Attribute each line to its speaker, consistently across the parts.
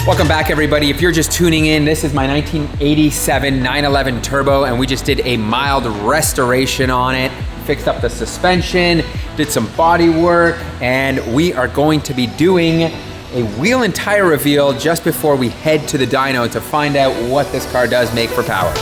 Speaker 1: Welcome back, everybody. If you're just tuning in, this is my 1987 911 Turbo, and we just did a mild restoration on it, fixed up the suspension, did some body work, and we are going to be doing a wheel and tire reveal just before we head to the dyno to find out what this car does make for power.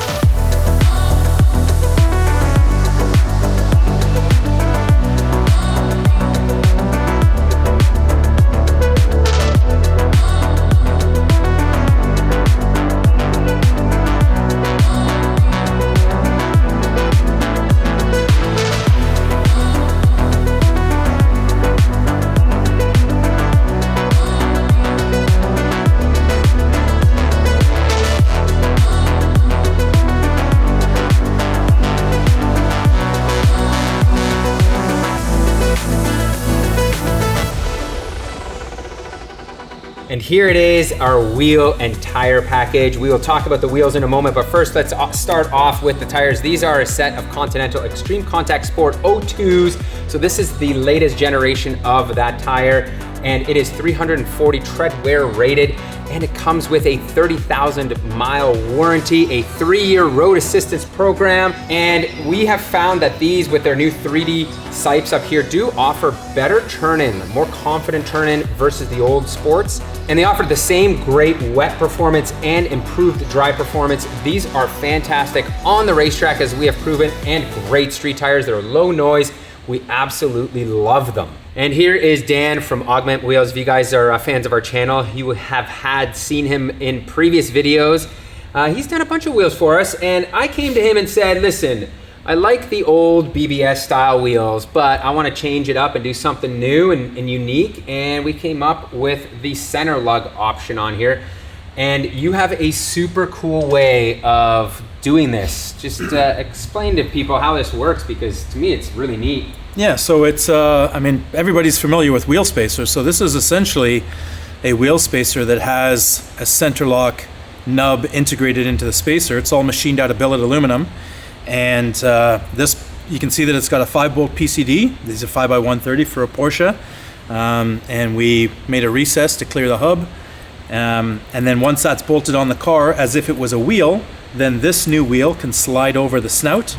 Speaker 1: And here it is, our wheel and tire package. We will talk about the wheels in a moment, but first let's start off with the tires. These are a set of Continental Extreme Contact Sport 02s. So this is the latest generation of that tire, and it is 340 tread wear rated, and it comes with a 30,000 mile warranty, a 3-year road assistance program, and we have found that these, with their new 3D sipes up here, do offer better turn-in, more confident turn-in versus the old sports. And they offer the same great wet performance and improved dry performance. These are fantastic on the racetrack, as we have proven, and great street tires. They're low noise. We absolutely love them. And here is Dan from Augment Wheels. If you guys are fans of our channel, you have seen him in previous videos. He's done a bunch of wheels for us, and I came to him and said, listen, I like the old BBS style wheels, but I want to change it up and do something new and unique. And we came up with the center lug option on here. And you have a super cool way of doing this. Just explain to people how this works, because to me it's really neat.
Speaker 2: Yeah, so it's, I mean, everybody's familiar with wheel spacers. So this is essentially a wheel spacer that has a center lock nub integrated into the spacer. It's all machined out of billet aluminum. And this, you can see that it's got a 5-bolt PCD. These are 5x130 for a Porsche. And we made a recess to clear the hub. And then once that's bolted on the car, as if it was a wheel, then this new wheel can slide over the snout.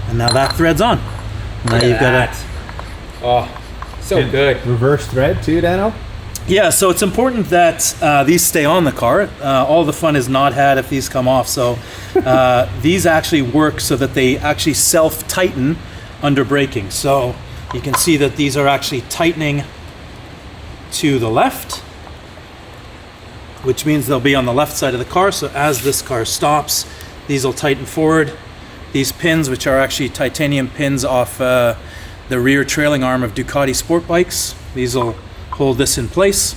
Speaker 2: And now that thread's on. Now you've got a...
Speaker 1: Oh, so good.
Speaker 3: Reverse thread too, Dyno?
Speaker 2: Yeah, so it's important that these stay on the car. All the fun is not had if these come off. So these actually work so that they actually self-tighten under braking. So you can see that these are actually tightening to the left, which means they'll be on the left side of the car. So as this car stops, these will tighten forward. These pins, which are actually titanium pins off the rear trailing arm of Ducati sport bikes, these will hold this in place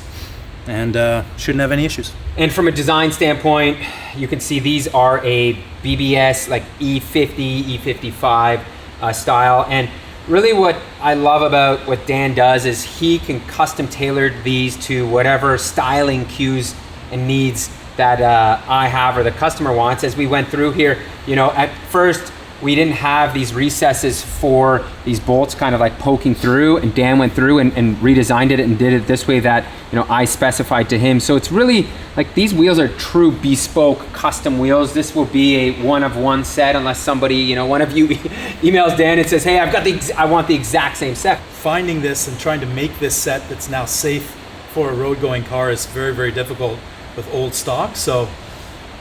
Speaker 2: and shouldn't have any issues.
Speaker 1: And from a design standpoint, you can see these are a BBS like E50, E55 style. And really what I love about what Dan does is he can custom tailor these to whatever styling cues and needs that I have or the customer wants. As we went through here, you know, at first we didn't have these recesses for these bolts kind of like poking through, and Dan went through and redesigned it and did it this way that, you know, I specified to him. So it's really like these wheels are true bespoke custom wheels. This will be a one of one set unless somebody, you know, one of you emails Dan and says, hey, I want the exact same set.
Speaker 2: Finding this and trying to make this set that's now safe for a road going car is very, very difficult with old stock. So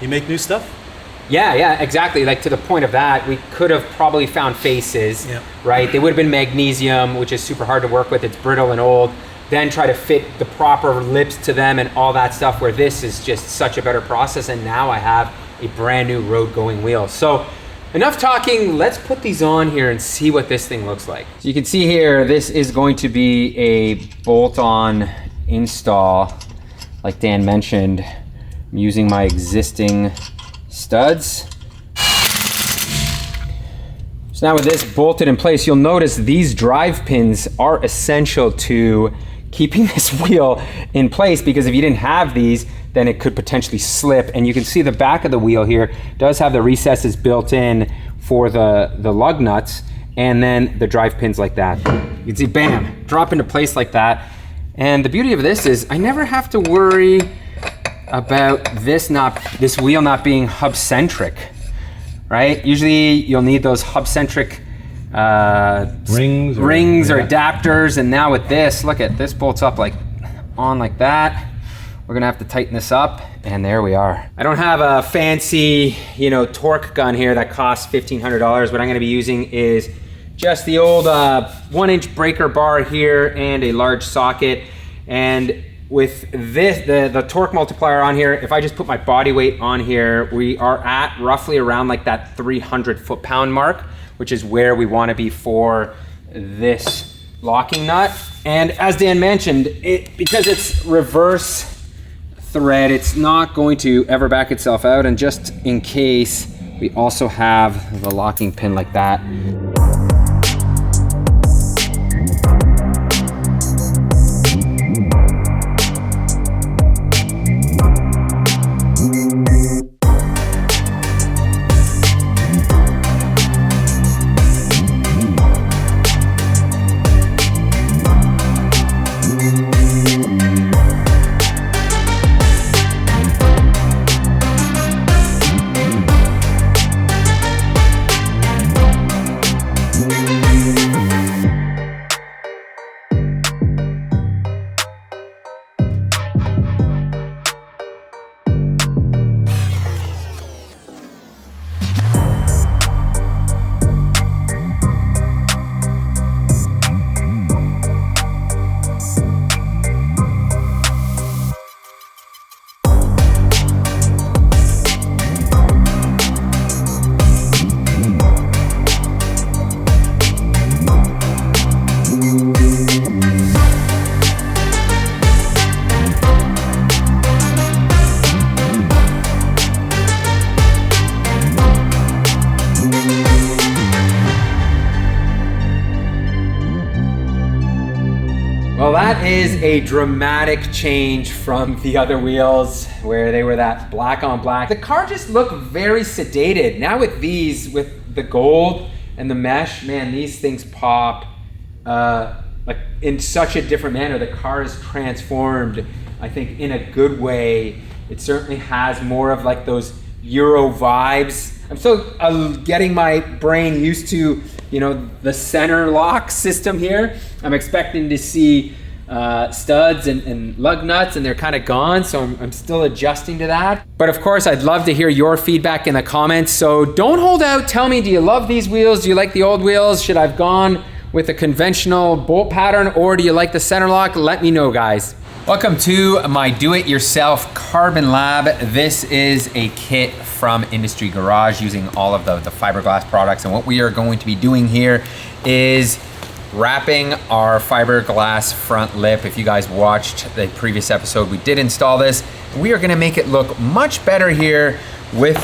Speaker 2: you make new stuff.
Speaker 1: Yeah, exactly. Like to the point of that, we could have probably found faces, right? They would have been magnesium, which is super hard to work with. It's brittle and old. Then try to fit the proper lips to them and all that stuff, where this is just such a better process. And now I have a brand new road going wheel. So enough talking, let's put these on here and see what this thing looks like. So you can see here, this is going to be a bolt-on install. Like Dan mentioned, I'm using my existing studs. So now with this bolted in place, you'll notice these drive pins are essential to keeping this wheel in place, because if you didn't have these, then it could potentially slip. And you can see the back of the wheel here does have the recesses built in for the lug nuts, and then the drive pins like that. You can see, bam, drop into place like that. And the beauty of this is I never have to worry about this wheel not being hub centric, right? Usually you'll need those hub centric
Speaker 3: rings
Speaker 1: or adapters, and now with this, look at this bolts up like that. We're gonna have to tighten this up, and there we are. I don't have a fancy, torque gun here that costs $1,500. What I'm gonna be using is just the old 1-inch breaker bar here and a large socket. And with this, the torque multiplier on here, if I just put my body weight on here, we are at roughly around like that 300 foot-pound mark, which is where we wanna be for this locking nut. And as Dan mentioned, because it's reverse thread, it's not going to ever back itself out. And just in case, we also have the locking pin like that. Well, that is a dramatic change from the other wheels where they were that black on black. The car just looked very sedated. Now with these, with the gold and the mesh, man, these things pop like in such a different manner. The car is transformed, I think, in a good way. It certainly has more of like those Euro vibes. I'm still getting my brain used to, the center lock system here. I'm expecting to see studs and lug nuts, and they're kind of gone, so I'm still adjusting to that. But of course, I'd love to hear your feedback in the comments, so don't hold out. Tell me, do you love these wheels? Do you like the old wheels? Should I have gone with a conventional bolt pattern, or do you like the center lock? Let me know, guys. Welcome to my do-it-yourself carbon lab. This is a kit from Industry Garage using all of the fiberglass products. And what we are going to be doing here is wrapping our fiberglass front lip. If you guys watched the previous episode, we did install this. We are gonna make it look much better here with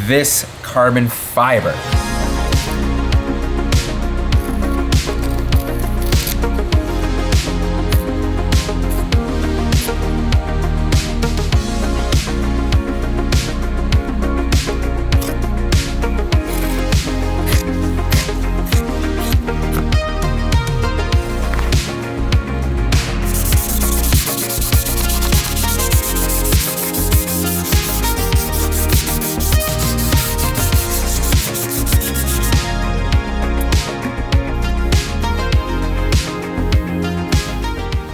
Speaker 1: this carbon fiber.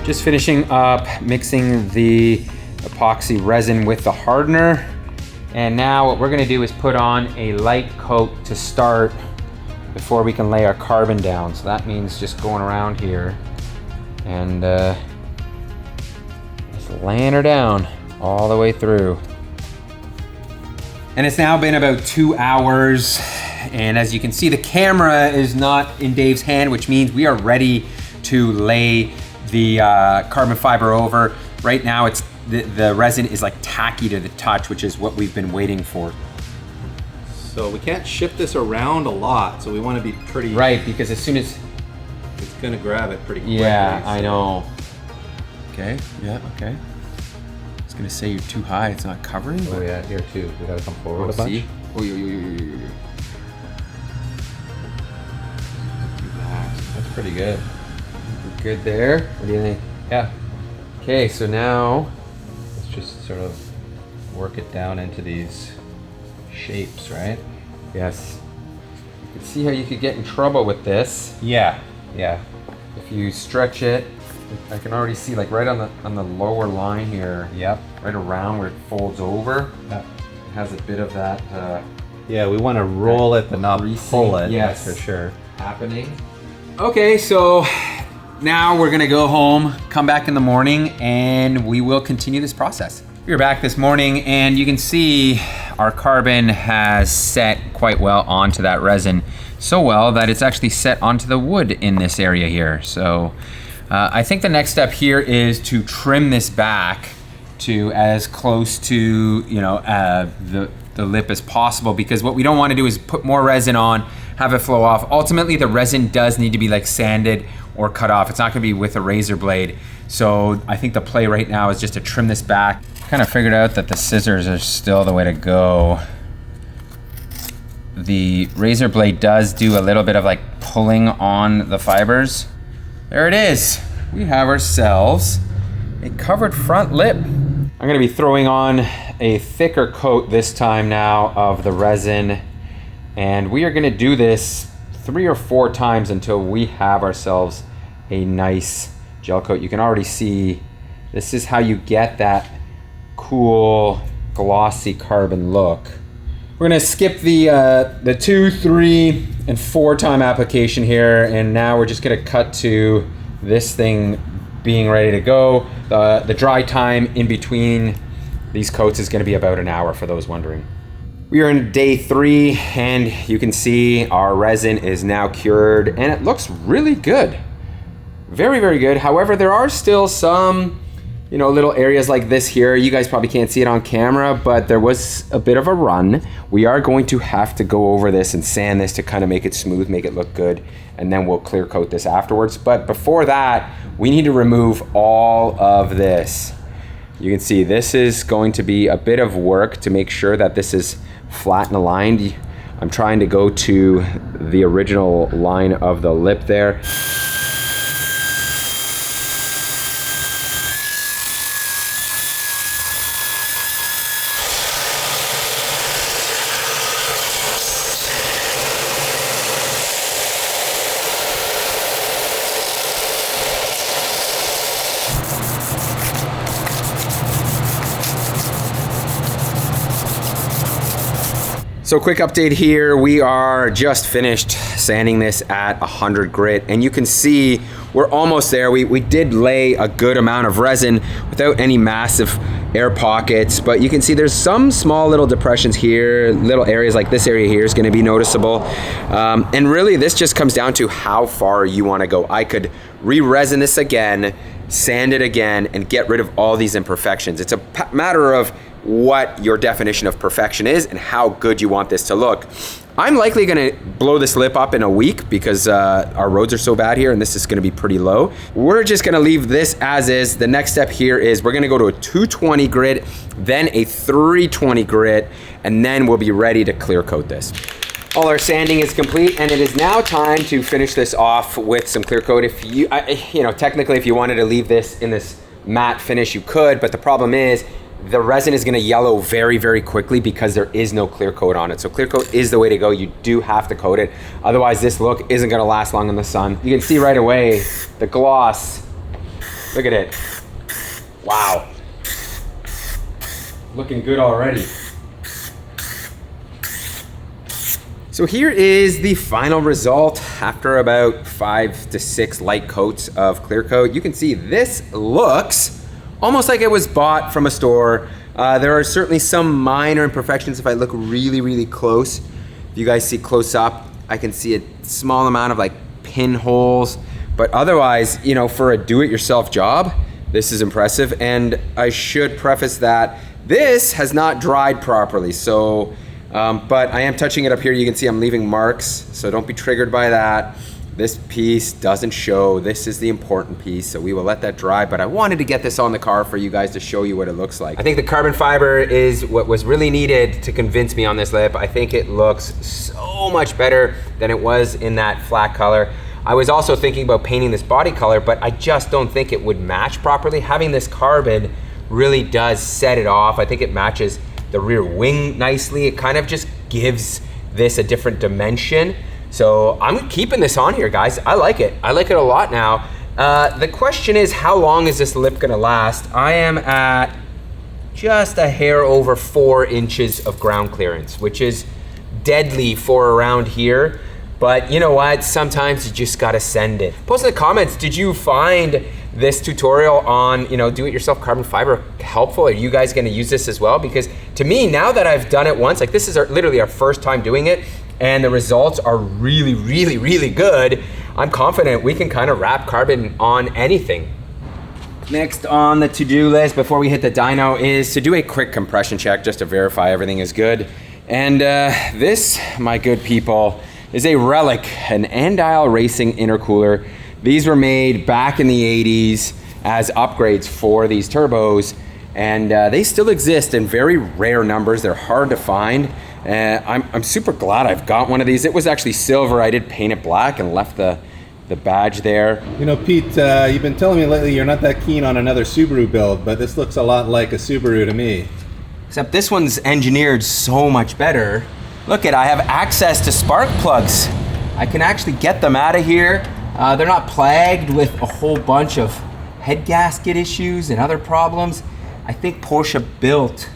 Speaker 1: Just finishing up mixing the epoxy resin with the hardener. And now what we're gonna do is put on a light coat to start before we can lay our carbon down. So that means just going around here and just laying her down all the way through. And it's now been about 2 hours. And as you can see, the camera is not in Dave's hand, which means we are ready to lay the carbon fiber over. Right now it's the resin is like tacky to the touch, which is what we've been waiting for.
Speaker 3: So we can't shift this around a lot, so we want to be pretty...
Speaker 1: Right, because as soon as...
Speaker 3: It's gonna grab it pretty quickly.
Speaker 1: Yeah,
Speaker 3: so.
Speaker 1: I know. Okay, yeah, okay. I was gonna say you're too high, it's not covering.
Speaker 3: Oh yeah, here too. We gotta come forward a bunch.
Speaker 1: See? Oh,
Speaker 3: That's pretty good.
Speaker 1: Good there. What do you think?
Speaker 3: Yeah.
Speaker 1: Okay, so now,
Speaker 3: Let's just sort of work it down into these shapes, right?
Speaker 1: yes, you can see how you could get in trouble with this.
Speaker 3: Yeah.
Speaker 1: If you stretch it, I can already see like right on the lower line here.
Speaker 3: Yep.
Speaker 1: Right around where it folds over.
Speaker 3: Yep.
Speaker 1: It has a bit of that
Speaker 3: Yeah, we want to roll it but not
Speaker 1: greasy,
Speaker 3: pull it,
Speaker 1: yes,
Speaker 3: that's for sure.
Speaker 1: happening. Okay, so now we're gonna go home, come back in the morning, and we will continue this process. We're back this morning, and you can see our carbon has set quite well onto that resin. So well that it's actually set onto the wood in this area here. So I think the next step here is to trim this back to as close to the lip as possible, because what we don't want to do is put more resin on, have it flow off. Ultimately, the resin does need to be like sanded or cut off. It's not going to be with a razor blade. So I think the play right now is just to trim this back. Kind of figured out that the scissors are still the way to go. The razor blade does do a little bit of like pulling on the fibers. There it is. We have ourselves a covered front lip. I'm gonna be throwing on a thicker coat this time now of the resin, and we are gonna do this 3 or 4 times until we have ourselves a nice gel coat. You can already see this is how you get that cool glossy carbon look. We're gonna skip the 2, 3, and 4 time application here, and now we're just gonna cut to this thing being ready to go. The dry time in between these coats is gonna be about an hour for those wondering. We are in day 3, and you can see our resin is now cured, and it looks really good. Very, very good. However, there are still some little areas like this here. You guys probably can't see it on camera, but there was a bit of a run. We are going to have to go over this and sand this to kind of make it smooth, make it look good, and then we'll clear coat this afterwards. But before that, we need to remove all of this. You can see this is going to be a bit of work to make sure that this is flat and aligned. I'm trying to go to the original line of the lip there. So quick update here, we are just finished sanding this at 100 grit, and you can see we're almost there. We did lay a good amount of resin without any massive air pockets, but you can see there's some small little depressions here, little areas like this area here is gonna be noticeable. And really this just comes down to how far you wanna go. I could re-resin this again, sand it again, and get rid of all these imperfections. It's a matter of what your definition of perfection is and how good you want this to look. I'm likely gonna blow this lip up in a week because our roads are so bad here and this is gonna be pretty low. We're just gonna leave this as is. The next step here is we're gonna go to a 220 grit, then a 320 grit, and then we'll be ready to clear coat this. All our sanding is complete, and it is now time to finish this off with some clear coat. If you technically if you wanted to leave this in this matte finish, you could, but the problem is the resin is gonna yellow very, very quickly because there is no clear coat on it. So clear coat is the way to go. You do have to coat it. Otherwise this look isn't gonna last long in the sun. You can see right away the gloss. Look at it. Wow. Looking good already. So here is the final result after about 5 to 6 light coats of clear coat. You can see this looks almost like it was bought from a store. There are certainly some minor imperfections if I look really, really close. If you guys see close up, I can see a small amount of like pinholes, but otherwise, for a do-it-yourself job, this is impressive. And I should preface that this has not dried properly. So, but I am touching it up here. You can see I'm leaving marks, so don't be triggered by that. This piece doesn't show. This is the important piece, so we will let that dry, but I wanted to get this on the car for you guys to show you what it looks like. I think the carbon fiber is what was really needed to convince me on this lip. I think it looks so much better than it was in that flat color. I was also thinking about painting this body color, but I just don't think it would match properly. Having this carbon really does set it off. I think it matches the rear wing nicely. It kind of just gives this a different dimension. So I'm keeping this on here, guys. I like it. I like it a lot now. The question is, how long is this lip gonna last? I am at just a hair over 4 inches of ground clearance, which is deadly for around here. But you know what? Sometimes you just gotta send it. Post in the comments, did you find this tutorial on, do-it-yourself carbon fiber helpful? Are you guys gonna use this as well? Because to me, now that I've done it once, like this is literally our first time doing it, and the results are really, really, really good, I'm confident we can kind of wrap carbon on anything. Next on the to-do list before we hit the dyno is to do a quick compression check just to verify everything is good. And this, my good people, is a relic, an Andile Racing intercooler. These were made back in the 80s as upgrades for these turbos, and they still exist in very rare numbers. They're hard to find. I'm super glad I've got one of these. It was actually silver. I did paint it black and left the badge there.
Speaker 4: You know, Pete, you've been telling me lately you're not that keen on another Subaru build, but this looks a lot like a Subaru to me.
Speaker 1: Except this one's engineered so much better. Look I have access to spark plugs. I can actually get them out of here. They're not plagued with a whole bunch of head gasket issues and other problems. I think Porsche built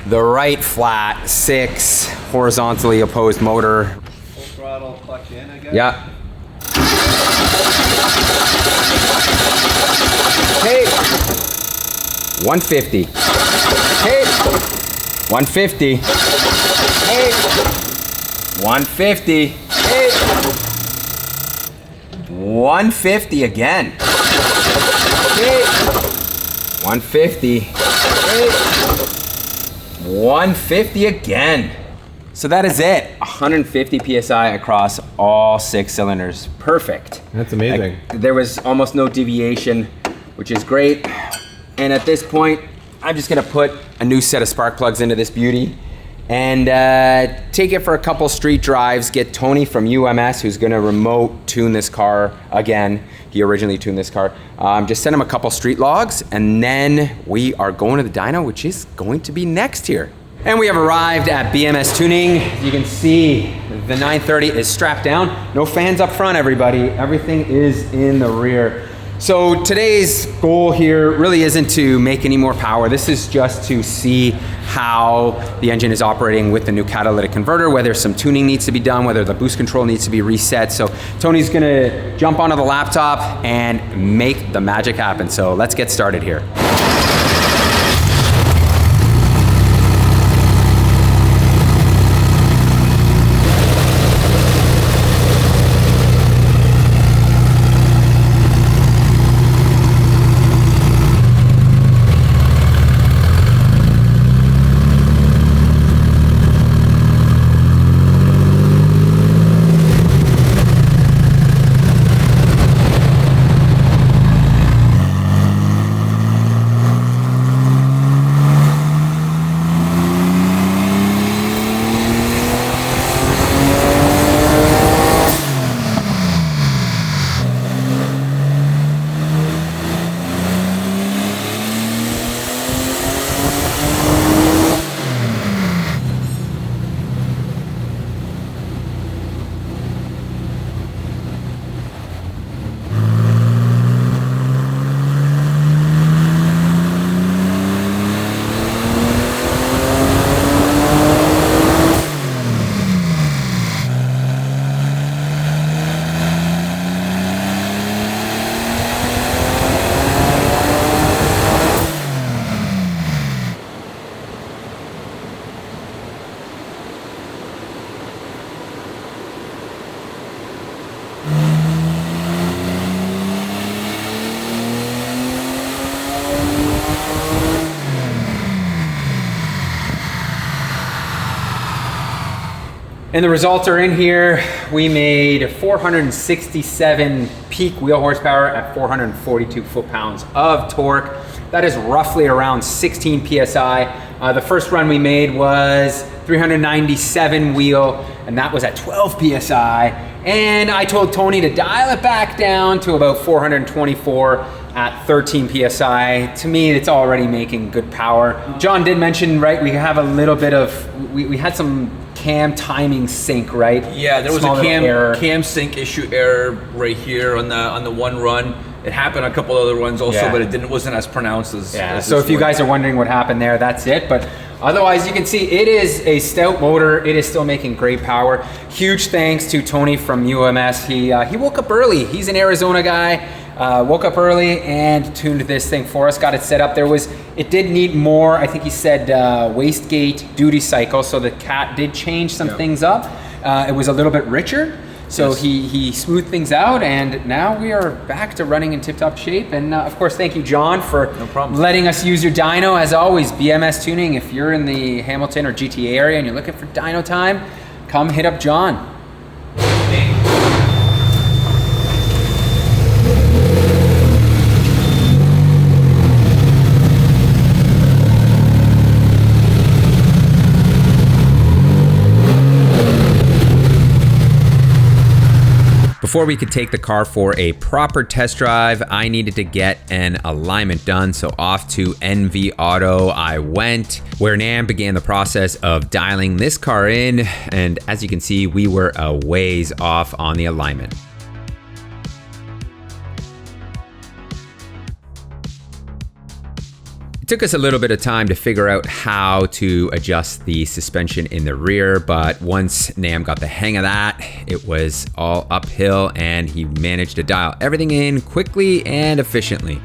Speaker 1: the right flat 6 horizontally opposed motor.
Speaker 4: Full throttle clutch in, I guess?
Speaker 1: Yeah. Hey, 150. Hey, 150. Hey, 150. Hey, 150 again. Hey, 150. Hey, 150 again. So that is it, 150 PSI across all 6 cylinders. Perfect.
Speaker 4: That's amazing.
Speaker 1: There was almost no deviation, which is great. And at this point, I'm just gonna put a new set of spark plugs into this beauty and take it for a couple street drives, get Tony from UMS, who's gonna remote tune this car again. He originally tuned this car. Just send him a couple street logs, and then we are going to the dyno, which is going to be next here. And we have arrived at BMS Tuning. You can see the 930 is strapped down. No fans up front, everybody. Everything is in the rear. So today's goal here really isn't to make any more power. This is just to see how the engine is operating with the new catalytic converter, whether some tuning needs to be done, whether the boost control needs to be reset. So Tony's gonna jump onto the laptop and make the magic happen. So let's get started here. And the results are in here. We made 467 peak wheel horsepower at 442 foot-pounds of torque. That is roughly around 16 PSI. The first run we made was 397 wheel, and that was at 12 PSI. And I told Tony to dial it back down to about 424 at 13 PSI. To me, it's already making good power. John did mention, right, we have a little bit of, we had some cam timing sync, right?
Speaker 5: Yeah, there was
Speaker 1: Small
Speaker 5: a
Speaker 1: little error.
Speaker 5: cam sync issue error right here on the one run. It happened on a couple other runs also,
Speaker 1: Yeah.
Speaker 5: but it wasn't as pronounced as.
Speaker 1: Yeah,
Speaker 5: as
Speaker 1: so
Speaker 5: this
Speaker 1: if you
Speaker 5: one.
Speaker 1: guys are wondering what happened there, that's it. But otherwise, you can see it is a stout motor. It is still making great power. Huge thanks to Tony from UMS. He woke up early. He's an Arizona guy. Woke up early and tuned this thing for us. Got it set up. It did need more. I think he said wastegate duty cycle. So the cat did change some things up. It was a little bit richer. So
Speaker 5: Yes.
Speaker 1: he smoothed things out, and now we are back to running in tip-top shape. And of course, thank you, John, for
Speaker 5: problem.
Speaker 1: letting us use your dyno. As always, BMS Tuning, if you're in the Hamilton or GTA area and you're looking for dyno time, come hit up John. Before we could take the car for a proper test drive, I needed to get an alignment done. So off to NV Auto I went, where Nam began the process of dialing this car in. And as you can see, we were a ways off on the alignment. It took us a little bit of time to figure out how to adjust the suspension in the rear, but once Nam got the hang of that, it was all uphill and he managed to dial everything in quickly and efficiently.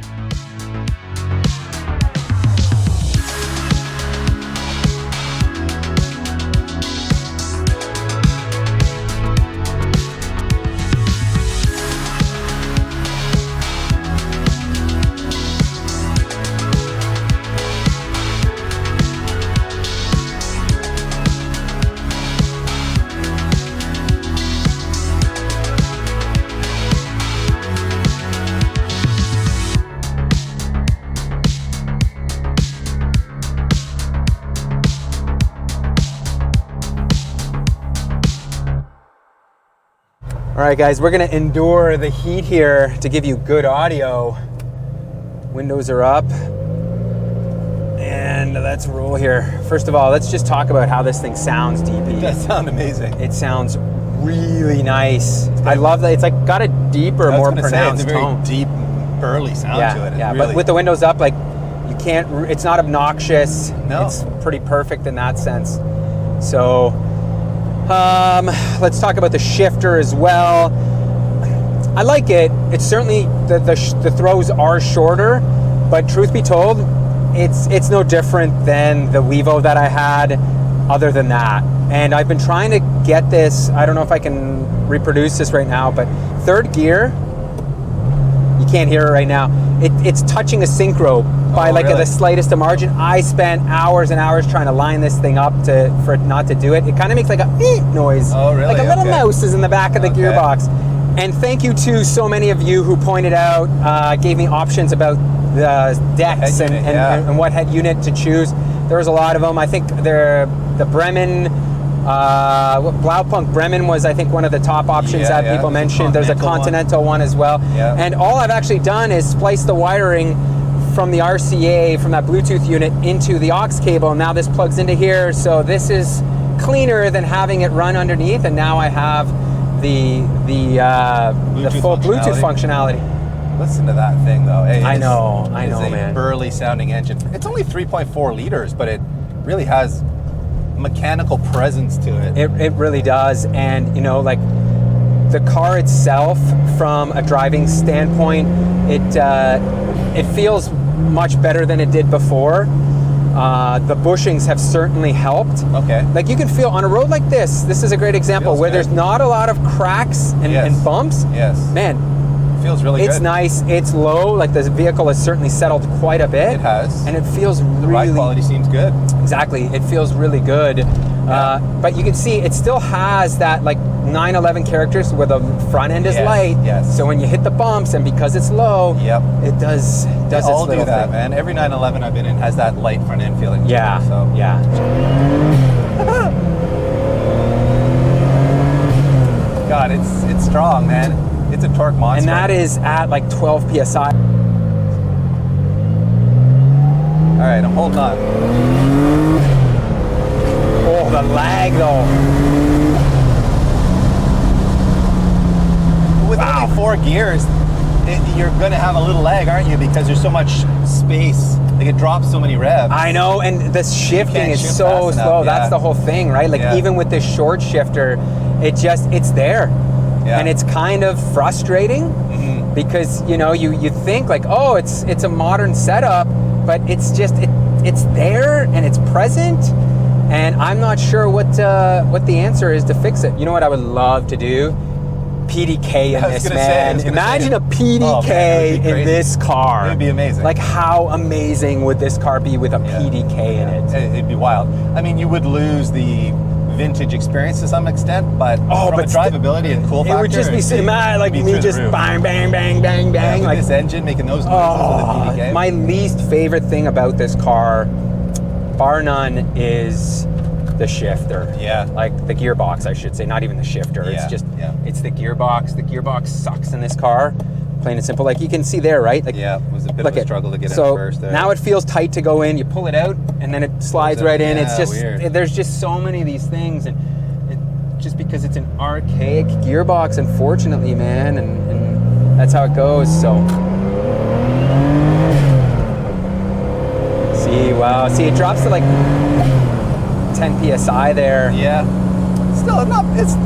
Speaker 1: All right, guys, we're gonna endure the heat here to give you good audio. Windows are up, and let's roll here. First of all, let's just talk about how this thing sounds, DP.
Speaker 4: It does sound amazing.
Speaker 1: It sounds really nice. I love that. It's like got a deeper, more pronounced
Speaker 4: it's a very
Speaker 1: tone.
Speaker 4: deep, burly sound to it. It
Speaker 1: Yeah,
Speaker 4: really,
Speaker 1: but with the windows up, like you can't. It's not obnoxious.
Speaker 4: No.
Speaker 1: It's pretty perfect in that sense. So. Let's talk about the shifter as well. I like it. It's certainly the throws are shorter, but truth be told, it's no different than the Wevo that I had. Other than that, and I've been trying to get this. I don't know if I can reproduce this right now, but third gear. You can't hear it right now. It's touching a synchro by like
Speaker 4: really?
Speaker 1: the slightest of margin. I spent hours and hours trying to line this thing up for it not to do it. It kind of makes like a noise.
Speaker 4: Oh, really?
Speaker 1: Like a little
Speaker 4: Okay.
Speaker 1: mouse is in the back of the
Speaker 4: Okay.
Speaker 1: gearbox. And thank you to so many of you who pointed out, gave me options about the decks
Speaker 4: Head unit, yeah.
Speaker 1: and what head unit to choose. There was a lot of them. I think the Bremen, Blaupunk Bremen was, I think, one of the top options that people
Speaker 4: there's a
Speaker 1: mentioned. There's a Continental one as well.
Speaker 4: Yeah.
Speaker 1: And all I've actually done is splice the wiring from the RCA, from that Bluetooth unit, into the aux cable. Now this plugs into here, so this is cleaner than having it run underneath. And now I have the full Bluetooth functionality.
Speaker 4: Listen to that thing, though. Hey,
Speaker 1: I
Speaker 4: it
Speaker 1: know,
Speaker 4: is a
Speaker 1: man.
Speaker 4: burly sounding engine. It's only 3.4 liters, but it really has mechanical presence to it.
Speaker 1: It really does. And you know, like the car itself, from a driving standpoint, it feels much better than it did before. The bushings have certainly helped.
Speaker 4: Okay.
Speaker 1: Like you can feel on a road like this is a great example
Speaker 4: Feels
Speaker 1: where
Speaker 4: good.
Speaker 1: there's not a lot of cracks and,
Speaker 4: Yes.
Speaker 1: and bumps.
Speaker 4: Yes.
Speaker 1: Man,
Speaker 4: Feels really
Speaker 1: it's
Speaker 4: good.
Speaker 1: nice, it's low, like the vehicle has certainly settled quite a bit.
Speaker 4: It has.
Speaker 1: And it feels
Speaker 4: The
Speaker 1: really
Speaker 4: ride quality seems good.
Speaker 1: Exactly, it feels really good. But you can see it still has that like 911 characters where the front end is
Speaker 4: Yes,
Speaker 1: light.
Speaker 4: yes.
Speaker 1: So when you hit the bumps, and because it's low,
Speaker 4: Yep.
Speaker 1: it does
Speaker 4: They
Speaker 1: its
Speaker 4: all do
Speaker 1: little
Speaker 4: that,
Speaker 1: thing.
Speaker 4: man. Every 911 I've been in has that light front end feeling.
Speaker 1: Yeah,
Speaker 4: So
Speaker 1: yeah.
Speaker 4: God, God, it's strong, man. It's a torque monster.
Speaker 1: And that is at like 12 PSI.
Speaker 4: All right, I'm holding on.
Speaker 1: Oh, the lag though.
Speaker 4: With only 4 gears, you're gonna have a little lag, aren't you? Because there's so much space. Like it drops so many revs.
Speaker 1: I know, and the shifting
Speaker 4: can't
Speaker 1: is
Speaker 4: shift
Speaker 1: so
Speaker 4: fast enough,
Speaker 1: slow.
Speaker 4: yeah.
Speaker 1: That's the whole thing, right? Like
Speaker 4: Yeah.
Speaker 1: even with this short shifter, it's there.
Speaker 4: Yeah.
Speaker 1: And it's kind of frustrating because you think like, oh, it's a modern setup, but it's just it's there and it's present, and I'm not sure what the answer is to fix it. You know what I would love to do? PDK in this, man. Imagine a PDK
Speaker 4: Oh, man, it would be
Speaker 1: in
Speaker 4: crazy.
Speaker 1: this car.
Speaker 4: It would be amazing.
Speaker 1: Like how amazing would this car be with a PDK in it?
Speaker 4: It'd be wild. I mean, you would lose the vintage experience to some extent, but from a drivability and cool factor,
Speaker 1: it would just be so mad, like me just bang, bang, bang, bang, bang.
Speaker 4: With
Speaker 1: Like
Speaker 4: this engine making those noises with the PDK.
Speaker 1: my least favorite thing about this car, bar none, is the shifter.
Speaker 4: Yeah.
Speaker 1: Like the gearbox, I should say, not even the shifter.
Speaker 4: Yeah,
Speaker 1: It's just,
Speaker 4: yeah.
Speaker 1: it's the gearbox. The gearbox sucks in this car, plain and simple. Like you can see there, right? Like,
Speaker 4: Yeah, it was a bit
Speaker 1: look
Speaker 4: of a struggle to get in
Speaker 1: so
Speaker 4: first there.
Speaker 1: now it feels tight to go in. You pull it out, and then it slides
Speaker 4: out.
Speaker 1: right in. It's
Speaker 4: Yeah,
Speaker 1: just,
Speaker 4: weird.
Speaker 1: there's just so many of these things, and just because it's an archaic gearbox, unfortunately, man, and that's how it goes. So, see, it drops to like 10 psi there.
Speaker 4: Yeah. Still,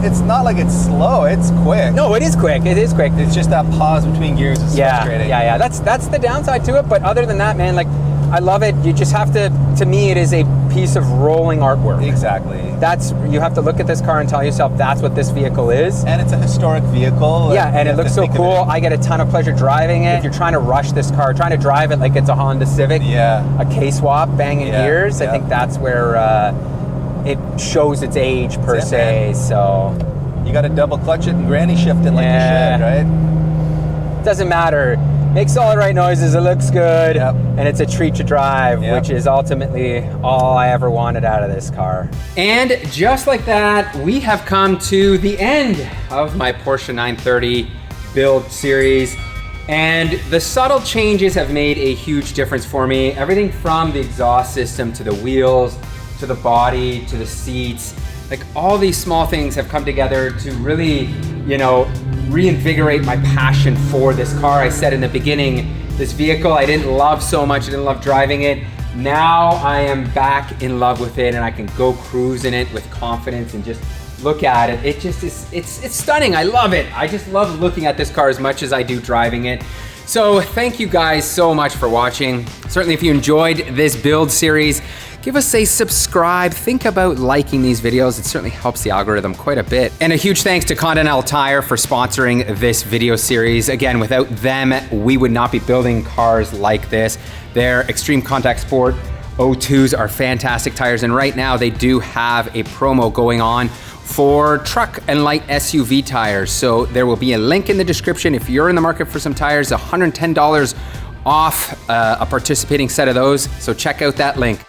Speaker 4: it's not like it's slow. It's quick.
Speaker 1: No, it is quick. It is quick.
Speaker 4: It's just that pause between gears is frustrating.
Speaker 1: Yeah. That's the downside to it. But other than that, man, like I love it. You just have to me, it is a piece of rolling artwork.
Speaker 4: Exactly.
Speaker 1: You have to look at this car and tell yourself that's what this vehicle is.
Speaker 4: And it's a historic vehicle.
Speaker 1: Yeah, and
Speaker 4: you
Speaker 1: it
Speaker 4: have
Speaker 1: looks
Speaker 4: to
Speaker 1: so
Speaker 4: think of
Speaker 1: cool.
Speaker 4: it.
Speaker 1: I get a ton of pleasure driving it. If you're trying to rush this car, trying to drive it like it's a Honda Civic,
Speaker 4: Yeah.
Speaker 1: a K-swap, banging
Speaker 4: Yeah,
Speaker 1: gears, I
Speaker 4: yeah.
Speaker 1: think that's where it shows its age per
Speaker 4: That's it,
Speaker 1: se. So
Speaker 4: You got to double clutch it and granny shift it like
Speaker 1: Yeah.
Speaker 4: you should, right?
Speaker 1: doesn't matter. Makes all the right noises. It looks good,
Speaker 4: Yep.
Speaker 1: and it's a treat to drive,
Speaker 4: Yep.
Speaker 1: which is ultimately all I ever wanted out of this car. And just like that, we have come to the end of my Porsche 930 build series. And the subtle changes have made a huge difference for me. Everything from the exhaust system to the wheels, to the body, to the seats. Like all these small things have come together to really, reinvigorate my passion for this car. I said in the beginning, this vehicle I didn't love so much, I didn't love driving it. Now I am back in love with it, and I can go cruise in it with confidence and just look at it. It just is, it's stunning. I love it. I just love looking at this car as much as I do driving it. So thank you guys so much for watching. Certainly if you enjoyed this build series, give us a subscribe. Think about liking these videos. It certainly helps the algorithm quite a bit. And a huge thanks to Continental Tire for sponsoring this video series. Again, without them, we would not be building cars like this. Their Extreme Contact Sport O2s are fantastic tires, and right now they do have a promo going on for truck and light SUV tires. So there will be a link in the description if you're in the market for some tires, $110 off a participating set of those. So check out that link.